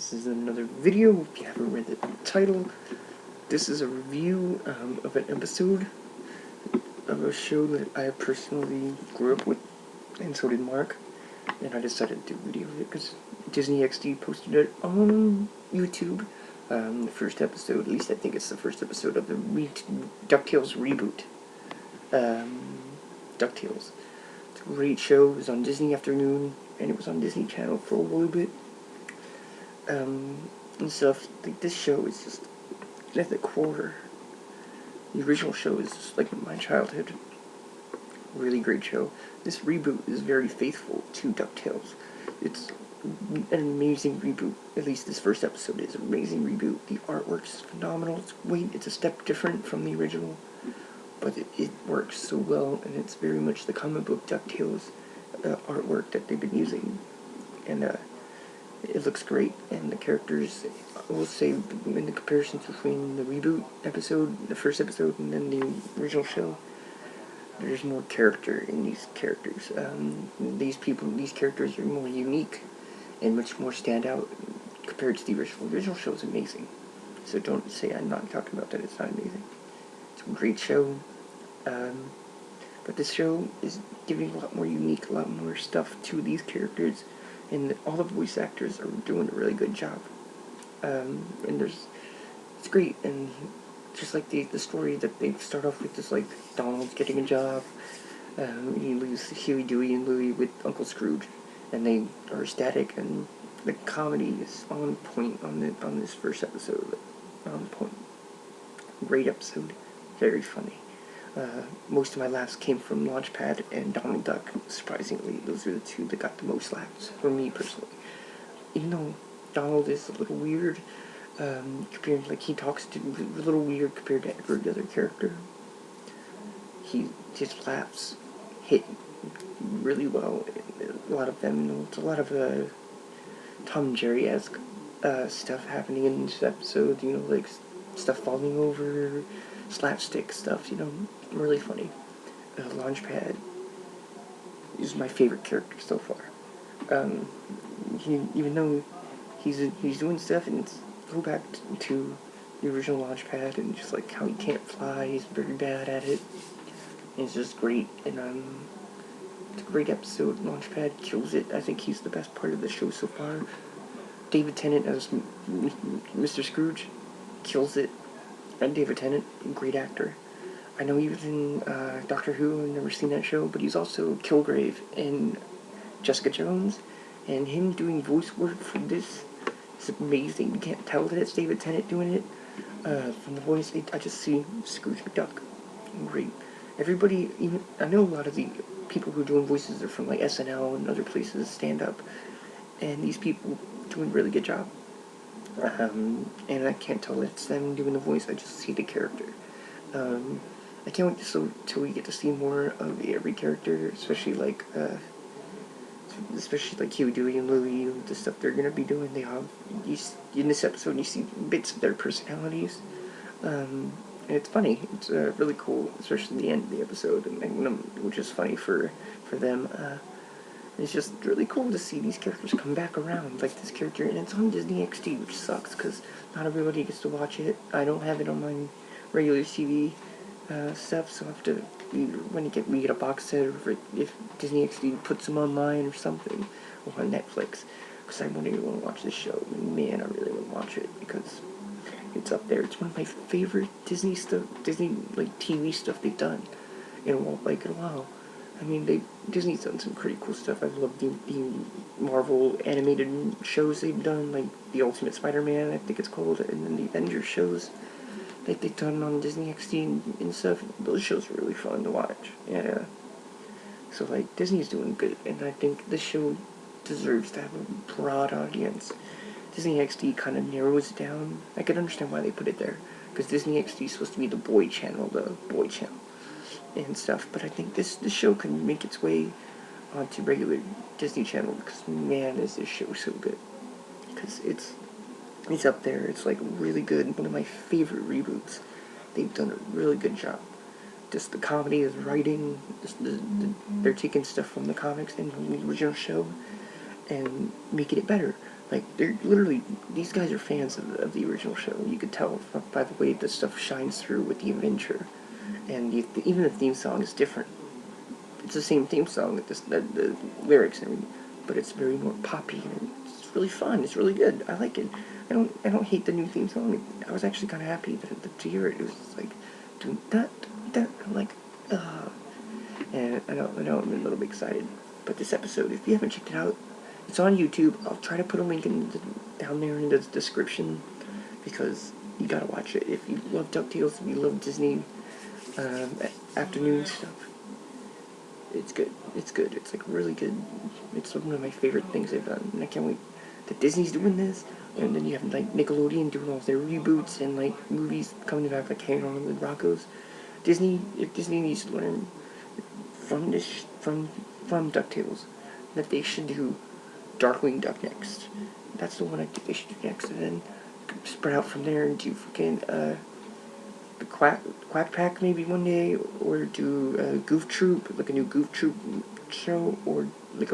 This is another video. If you haven't read the title, this is a review of an episode of a show that I personally grew up with, and so did Mark. And I decided to do a video of it because Disney XD posted it on YouTube. The first episode, at least I think it's the first episode of the DuckTales reboot. DuckTales. It's a great show. It was on Disney Afternoon, and it was on Disney Channel for a little bit. And stuff. Like, this show is just at the core. The original show is just like my childhood. Really great show. This reboot is very faithful to DuckTales. It's an amazing reboot. At least this first episode is an amazing reboot. The artwork's phenomenal. It's a step different from the original, but it works so well, and it's very much the comic book DuckTales artwork that they've been using, and it looks great. And the characters, I will say, in the comparison between the reboot episode, the first episode, and then the original show, there's more character in these characters. These characters are more unique and much more stand out compared to the original. The original show is amazing, so don't say I'm not talking about that. It's not amazing. It's a great show, but this show is giving a lot more unique, a lot more stuff to these characters, and all the voice actors are doing a really good job. And it's great, and just like the story that they start off with is like Donald's getting a job. He leaves Huey, Dewey, and Louie with Uncle Scrooge, and they are ecstatic, and the comedy is on point on this first episode. On point. Great episode. Very funny. Most of my laughs came from Launchpad and Donald Duck. Surprisingly, those are the two that got the most laughs for me personally. Even though Donald is a little weird, compared, like, he talks to a little weird compared to every other character. His laughs hit really well. A lot of them, it's a lot of Tom and Jerry-esque stuff happening in this episode. Like stuff falling over, slapstick stuff. Really funny. Launchpad is my favorite character so far. Even though he's doing stuff, and go back to the original Launchpad, and just like how he can't fly, he's very bad at it. And it's just great, and it's a great episode. Launchpad kills it. I think he's the best part of the show so far. David Tennant as Mr. Scrooge kills it. And David Tennant, great actor. I know he was in Doctor Who. I've never seen that show, but he's also Kilgrave in Jessica Jones, and him doing voice work for this is amazing. You can't tell that it's David Tennant doing it from the voice. I just see Scrooge McDuck. Great. Everybody, I know a lot of the people who are doing voices are from like SNL and other places, stand up, and these people doing a really good job. And I can't tell that it's them doing the voice. I just see the character. I can't wait till we get to see more of every character, especially like Huey, Dewey, and Louie, the stuff they're gonna be doing. They have in this episode, you see bits of their personalities. And it's funny. It's really cool, especially the end of the episode, which is funny for them. It's just really cool to see these characters come back around, like this character, and it's on Disney XD, which sucks because not everybody gets to watch it. I don't have it on my regular TV stuff, so I have to when we get a box set, or if Disney XD puts them online or something, or on Netflix, because I really want to watch this show. Man, I really want to watch it because it's up there. It's one of my favorite Disney like TV stuff they've done in a while. I mean, Disney's done some pretty cool stuff. I've loved the Marvel animated shows they've done, like the Ultimate Spider-Man, I think it's called, and then the Avengers shows that they've done on Disney XD and stuff. Those shows are really fun to watch. Yeah. So like, Disney's doing good, and I think this show deserves to have a broad audience. Disney XD kind of narrows it down. I can understand why they put it there, because Disney XD is supposed to be the boy channel, and stuff. But I think this show can make its way onto regular Disney Channel, because man, is this show so good. Because it's up there. It's like really good. One of my favorite reboots. They've done a really good job. Just the comedy, is writing. They're taking stuff from the comics and from the original show and making it better. Like, they're literally, these guys are fans of the original show. You could tell by the way the stuff shines through with the adventure. And even the theme song is different. It's the same theme song, the lyrics and everything, but it's very more poppy, and it's really fun. It's really good. I like it. I don't hate the new theme song. I was actually kind of happy to hear it. It was like, doing that. I'm like, and I know I'm a little bit excited. But this episode, if you haven't checked it out, it's on YouTube. I'll try to put a link down there in the description, because you gotta watch it. If you love DuckTales, if you love Disney afternoon stuff, it's good. It's good. It's like really good. It's one of my favorite things they've done, and I can't wait that Disney's doing this. And then you have like Nickelodeon doing all their reboots and like movies coming back, like Hanging On with Rocco's. Disney needs to learn from DuckTales that they should do Darkwing Duck next. That's the one I think they should do next, and then spread out from there and do fucking the Quack Pack maybe one day, or do Goof Troop, like a new Goof Troop show, or like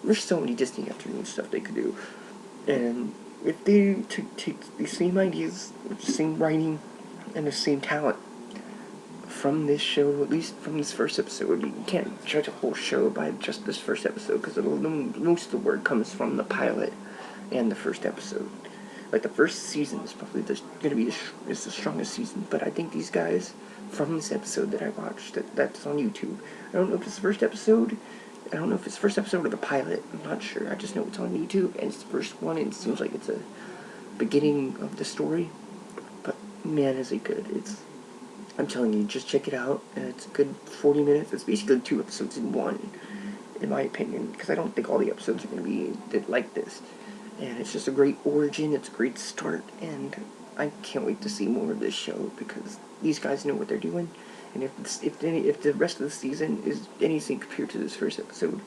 there's so many Disney afternoon stuff they could do. And if they take the same ideas, the same writing, and the same talent from this show, at least from this first episode, you can't judge a whole show by just this first episode, because most of the word comes from the pilot and the first episode. Like, the first season is probably going to be the strongest season, but I think these guys, from this episode that I watched, that's on YouTube, I don't know if it's the first episode, I don't know if it's the first episode or the pilot, I'm not sure, I just know it's on YouTube, and it's the first one, and it seems like it's a beginning of the story, but man, is it good. I'm telling you, just check it out, and it's a good 40 minutes, it's basically 2 episodes in one, in my opinion, because I don't think all the episodes are going to be like this. And it's just a great origin, it's a great start, and I can't wait to see more of this show, because these guys know what they're doing. And if the rest of the season is anything compared to this first episode,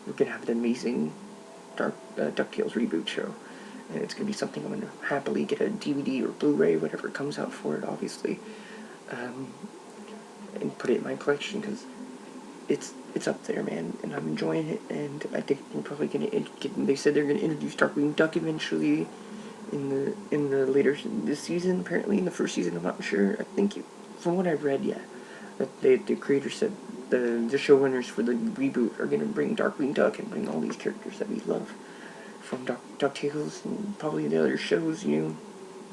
we're going to have an amazing DuckTales reboot show. And it's going to be something I'm going to happily get a DVD or Blu-ray, whatever comes out for it, obviously, and put it in my collection, because it's up there, man, and I'm enjoying it, and I think we're probably gonna they said they're gonna introduce Darkwing Duck eventually in the later this season. Apparently, in the first season, I'm not sure. I think from what I've read, yeah, that the creator said the showrunners for the reboot are gonna bring Darkwing Duck and bring all these characters that we love from DuckTales and probably the other shows,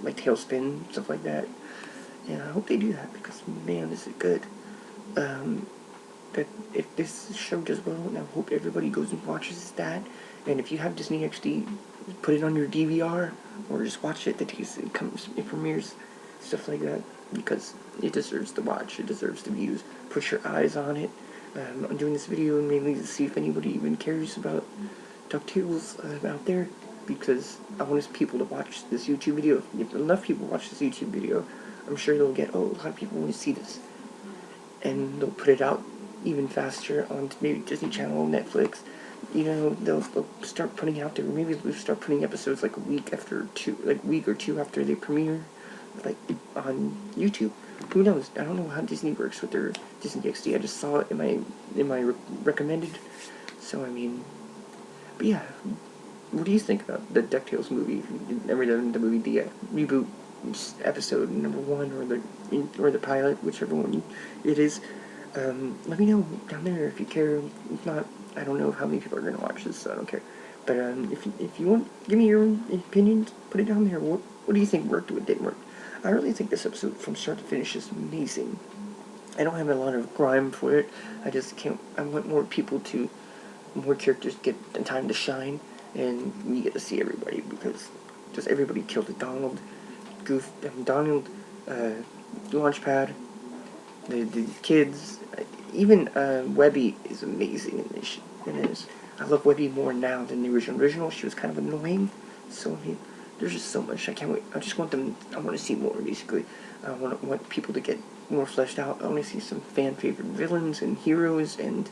like Tailspin, stuff like that. And I hope they do that, because man, this is good. That if this show does well, and I hope everybody goes and watches that. And if you have Disney XD, put it on your DVR, or just watch it. It premieres, stuff like that, because it deserves the watch. It deserves the views. Put your eyes on it. I'm doing this video mainly to see if anybody even cares about DuckTales out there, because I want people to watch this YouTube video. If enough people watch this YouTube video, I'm sure they'll get, a lot of people want to see this, and they'll put it out even faster on maybe Disney Channel, Netflix. They'll start putting out there. Maybe they'll start putting episodes like a week or two after they premiere, like on YouTube. Who knows? I don't know how Disney works with their Disney XD. I just saw it in my recommended. So I mean, but yeah, what do you think about the DuckTales movie? The movie, the reboot episode number 1, or the pilot, whichever one it is. Let me know down there if you care. If not, I don't know how many people are going to watch this, so I don't care. But if you want, give me your opinions, put it down there. What do you think worked, what didn't work? I really think this episode from start to finish is amazing. I don't have a lot of grime for it. I want more characters get the time to shine, and we get to see everybody, because just everybody killed it. Donald, Launchpad, the kids, even Webby is amazing in this. I love Webby more now than the original. She was kind of annoying, so I mean, there's just so much. I can't wait. I want to see more, basically. I want people to get more fleshed out. I want to see some fan favorite villains and heroes and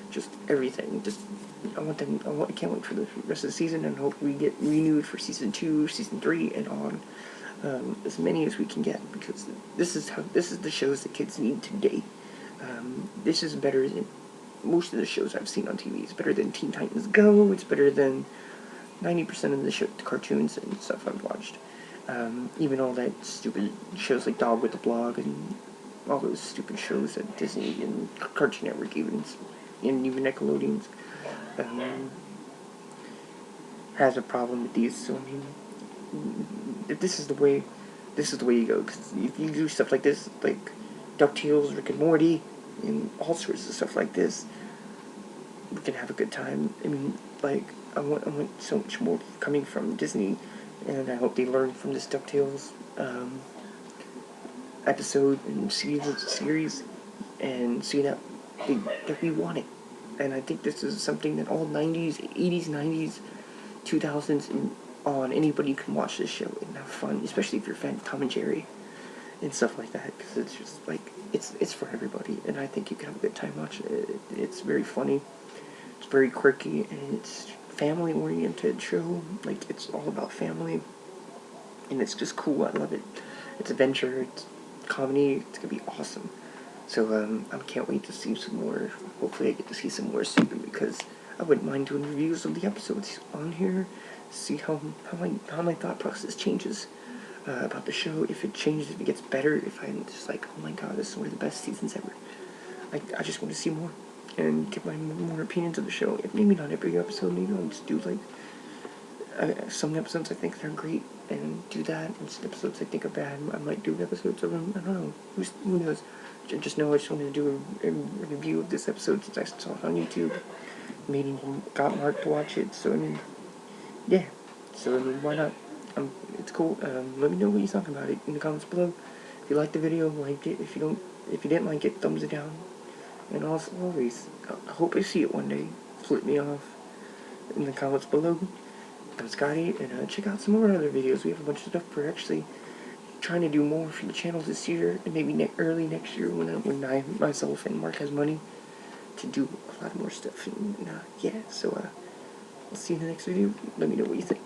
just everything. I can't wait for the rest of the season, and hope we get renewed for season 2, season 3, and on. As many as we can get, because this is the shows that kids need today. This is better than most of the shows I've seen on TV. It's better than Teen Titans Go. It's better than 90% of the cartoons and stuff I've watched. Even all that stupid shows like Dog with the Blog and all those stupid shows that Disney and Cartoon Network and even Nickelodeon's has a problem with these. So I mean, if this is the way you go. Because if you do stuff like this, like DuckTales, Rick and Morty, and all sorts of stuff like this, we can have a good time. I mean, like, I want so much more coming from Disney, and I hope they learn from this DuckTales episode and series, and see that we want it. And I think this is something that all 90s, 80s, 90s, 2000s, and on anybody can watch this show and have fun, especially if you're a fan of Tom and Jerry and stuff like that, because it's just like it's for everybody, and I think you can have a good time watching it. It's very funny, it's very quirky, and it's family oriented show. Like, it's all about family, and it's just cool. I love it. It's adventure, it's comedy. It's gonna be awesome. So I can't wait to see some more. Hopefully I get to see some more soon, because I wouldn't mind doing reviews of the episodes on here. See how my thought process changes about the show. If it changes, if it gets better, if I'm just like, oh my god, this is one of the best seasons ever. I just want to see more and give my more opinions of the show. Maybe not every episode. Maybe I'll just do like some episodes I think they're great and do that, and some episodes I think are bad. I might do episodes of them. I don't know. Who knows? Just know I just wanted to do a review of this episode since I saw it on YouTube. Maybe got Mark to watch it. So I mean, yeah. So I mean, why not? It's cool. Let me know what you thought about it in the comments below. If you liked the video, like it. If you didn't like it, thumbs it down. And also, always, I hope I see it one day. Flip me off in the comments below. I'm Scotty, and check out some more other videos. We have a bunch of stuff. We're actually trying to do more for the channel this year, and maybe early next year when I myself and Mark has money to do a lot more stuff. And yeah, so I'll see you in the next video. Let me know what you think.